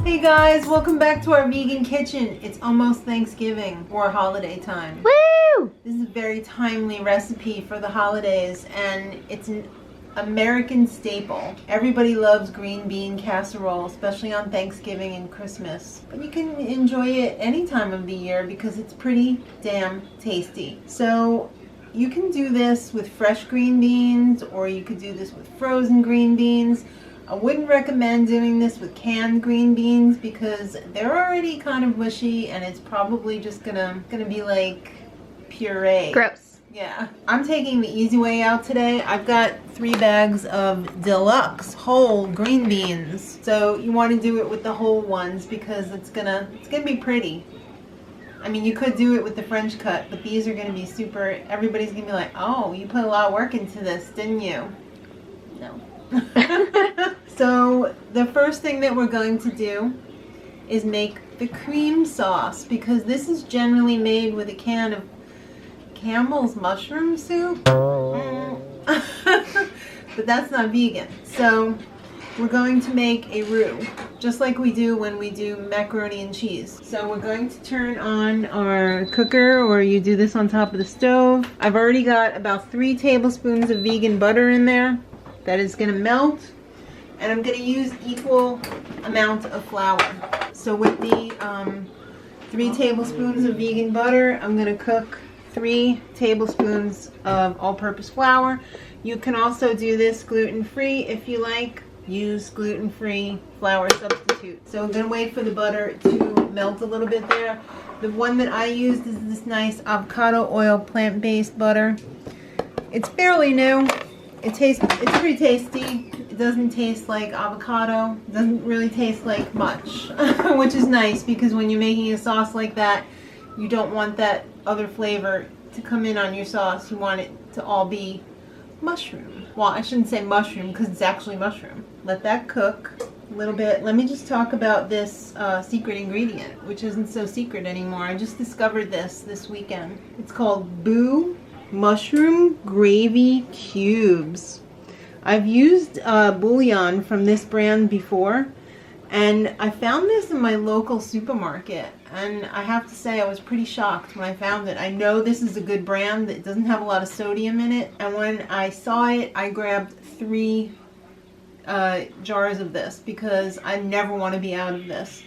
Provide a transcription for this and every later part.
Hey guys, welcome back to our vegan kitchen. It's almost Thanksgiving or holiday time. Woo! This is a very timely recipe for the holidays, and it's an American staple. Everybody loves green bean casserole, especially on Thanksgiving and Christmas. But you can enjoy it any time of the year because it's pretty damn tasty. So you can do this with fresh green beans, or you could do this with frozen green beans. I wouldn't recommend doing this with canned green beans because they're already kind of mushy and it's probably just gonna be like puree. Gross. Yeah. I'm taking the easy way out today. I've got 3 bags of deluxe whole green beans. So you want to do it with the whole ones because it's gonna be pretty. I mean, you could do it with the French cut, but these are gonna be super, everybody's gonna be like, oh, you put a lot of work into this, didn't you? No. So the first thing that we're going to do is make the cream sauce, because this is generally made with a can of Campbell's mushroom soup. But that's not vegan. So we're going to make a roux, just like we do when we do macaroni and cheese. So we're going to turn on our cooker, or you do this on top of the stove. I've already got about 3 tablespoons of vegan butter in there. That is going to melt, and I'm going to use equal amount of flour. So with the 3 tablespoons of vegan butter, I'm going to cook 3 tablespoons of all-purpose flour. You can also do this gluten-free if you like. Use gluten-free flour substitute. So I'm going to wait for the butter to melt a little bit there. The one that I used is this nice avocado oil plant-based butter. It's fairly new. It's pretty tasty. It doesn't taste like avocado. It doesn't really taste like much, which is nice because when you're making a sauce like that, you don't want that other flavor to come in on your sauce. You want it to all be mushroom. Well, I shouldn't say mushroom because it's actually mushroom. Let that cook a little bit. Let me just talk about this secret ingredient, which isn't so secret anymore. I just discovered this weekend. It's called Bouillon mushroom gravy cubes. I've used Bouillon from this brand before, and I found this in my local supermarket, and I have to say I was pretty shocked when I found it. I know this is a good brand that doesn't have a lot of sodium in it, and when I saw it, I grabbed 3 jars of this because I never want to be out of this.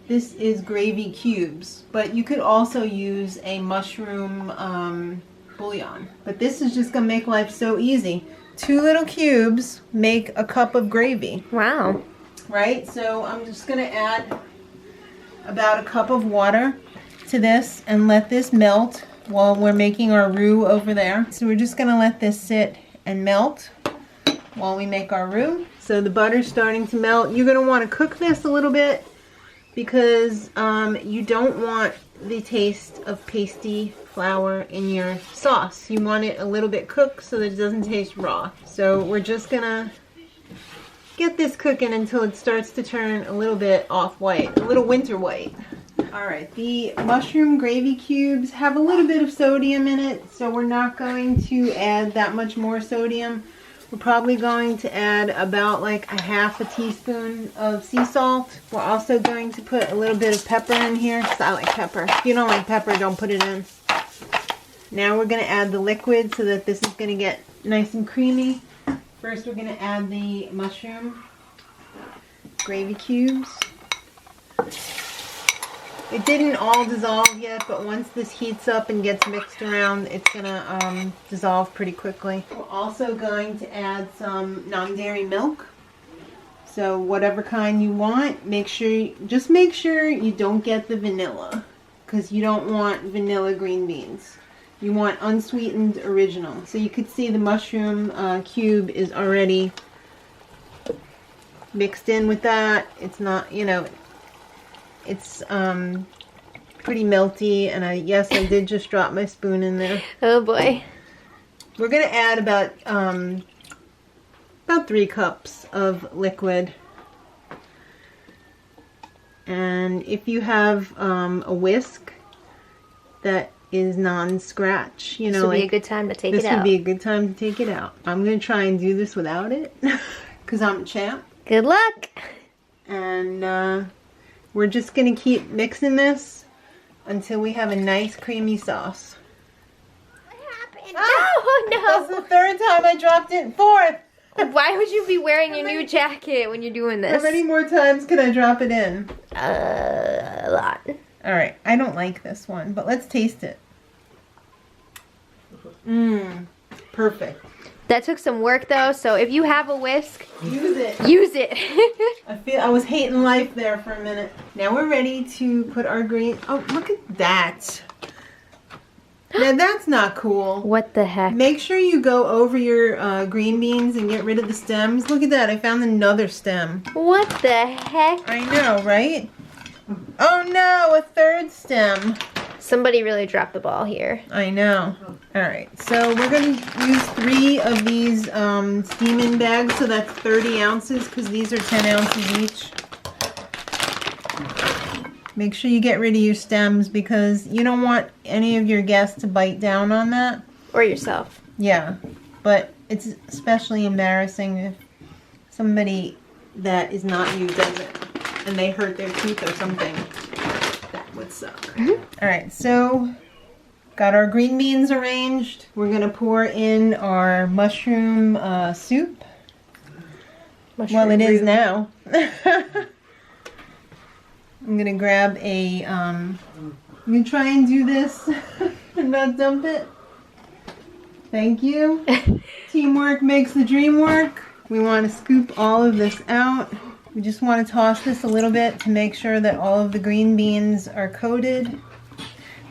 This is gravy cubes, but you could also use a mushroom bouillon. But this is just gonna make life so easy. 2 little cubes make a cup of gravy. Wow. Right? So I'm just gonna add about a cup of water to this and let this melt while we're making our roux over there. So we're just gonna let this sit and melt while we make our roux. So the butter's starting to melt. You're gonna want to cook this a little bit because you don't want the taste of pasty flour in your sauce. You want it a little bit cooked so that it doesn't taste raw. So we're just gonna get this cooking until it starts to turn a little bit off-white, a little winter white. Alright, the mushroom gravy cubes have a little bit of sodium in it, so we're not going to add that much more sodium. We're probably going to add about like a half a teaspoon of sea salt. We're also going to put a little bit of pepper in here because I like pepper. If you don't like pepper, don't put it in. Now we're going to add the liquid so that this is going to get nice and creamy. First we're going to add the mushroom gravy cubes. It didn't all dissolve yet, but once this heats up and gets mixed around, it's going to dissolve pretty quickly. We're also going to add some non-dairy milk. So whatever kind you want, just make sure you don't get the vanilla, because you don't want vanilla green beans. You want unsweetened original. So you could see the mushroom cube is already mixed in with that. It's not, you know, it's pretty melty, and yes, I did just drop my spoon in there. Oh boy. We're gonna add about 3 cups of liquid. And if you have a whisk that is non-scratch, you know, this would be a good time to take it out. This would be a good time to take it out. I'm gonna try and do this without it, because I'm a champ. Good luck. And We're just gonna keep mixing this until we have a nice creamy sauce. What happened? Ah, No, that's the third time I dropped it. Fourth. Why would you be wearing a new jacket when you're doing this? How many more times can I drop it in? A lot. All right, I don't like this one, but let's taste it. Mmm, perfect. That took some work though, so if you have a whisk, Use it. use it. I was hating life there for a minute. Now we're ready to put our green. Oh, look at that. Now that's not cool. What the heck? Make sure you go over your green beans and get rid of the stems. Look at that, I found another stem. What the heck? I know, right? Oh no, a third stem. Somebody really dropped the ball here. I know. Alright, so we're going to use 3 of these steam-in bags, so that's 30 ounces because these are 10 ounces each. Make sure you get rid of your stems because you don't want any of your guests to bite down on that. Or yourself. Yeah, but it's especially embarrassing if somebody that is not you does it and they hurt their teeth or something. That would suck. Alright, so got our green beans arranged. We're going to pour in our mushroom soup. Well, it is now. I'm going to grab a, I'm going to try and do this and not dump it. Thank you. Teamwork makes the dream work. We want to scoop all of this out. We just want to toss this a little bit to make sure that all of the green beans are coated.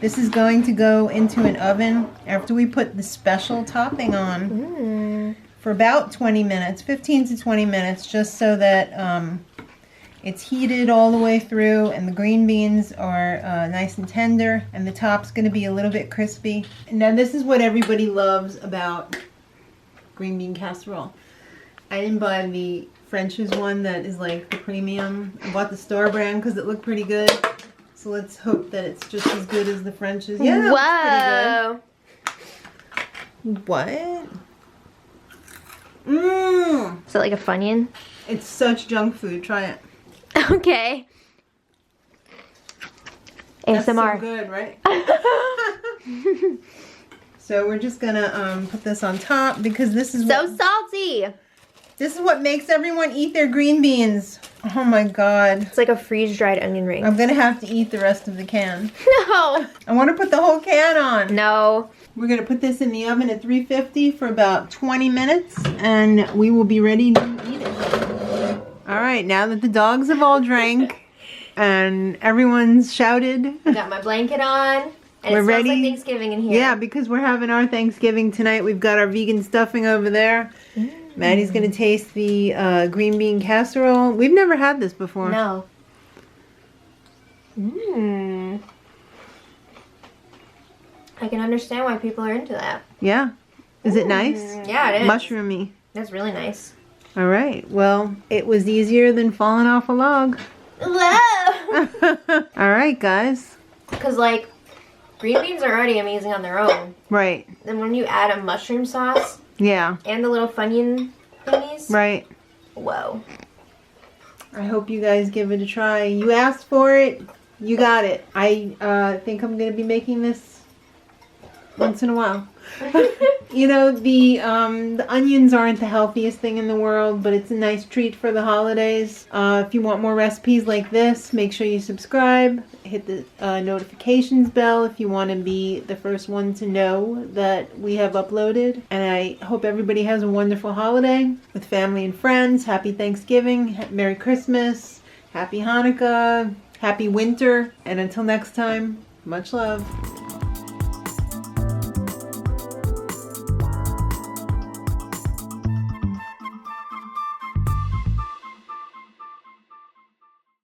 This is going to go into an oven after we put the special topping on for about 20 minutes, 15 to 20 minutes, just so that it's heated all the way through and the green beans are nice and tender and the top's going to be a little bit crispy. And now this is what everybody loves about green bean casserole. I didn't buy the French's one that is like the premium. I bought the store brand because it looked pretty good. So let's hope that it's just as good as the French's. Yeah, whoa. Pretty good. What? Mmm. Is that like a Funyun? It's such junk food. Try it. Okay. That's ASMR. so good, right? So we're just gonna put this on top because this is so salty. This is what makes everyone eat their green beans. Oh my god. It's like a freeze-dried onion ring. I'm gonna have to eat the rest of the can. No. I want to put the whole can on. No. We're gonna put this in the oven at 350 for about 20 minutes and we will be ready to eat it. Alright, now that the dogs have all drank and everyone's shouted. I got my blanket on. And We're it smells ready. like Thanksgiving in here. Yeah, because we're having our Thanksgiving tonight. We've got our vegan stuffing over there. Maddie's going to taste the green bean casserole. We've never had this before. No. Mmm. I can understand why people are into that. Yeah. Is it nice? Yeah, it is. Mushroomy. That's really nice. All right. Well, it was easier than falling off a log. Whoa! All right, guys. Because, like, green beans are already amazing on their own. Right. Then when you add a mushroom sauce Yeah. and the little Funyun thingies. Right. Whoa. I hope you guys give it a try. You asked for it. You got it. I think I'm going to be making this once in a while. You know, the onions aren't the healthiest thing in the world, but it's a nice treat for the holidays. If you want more recipes like this, make sure you subscribe. Hit the notifications bell if you want to be the first one to know that we have uploaded. And I hope everybody has a wonderful holiday with family and friends. Happy Thanksgiving, Merry Christmas, Happy Hanukkah, Happy Winter, and until next time, much love.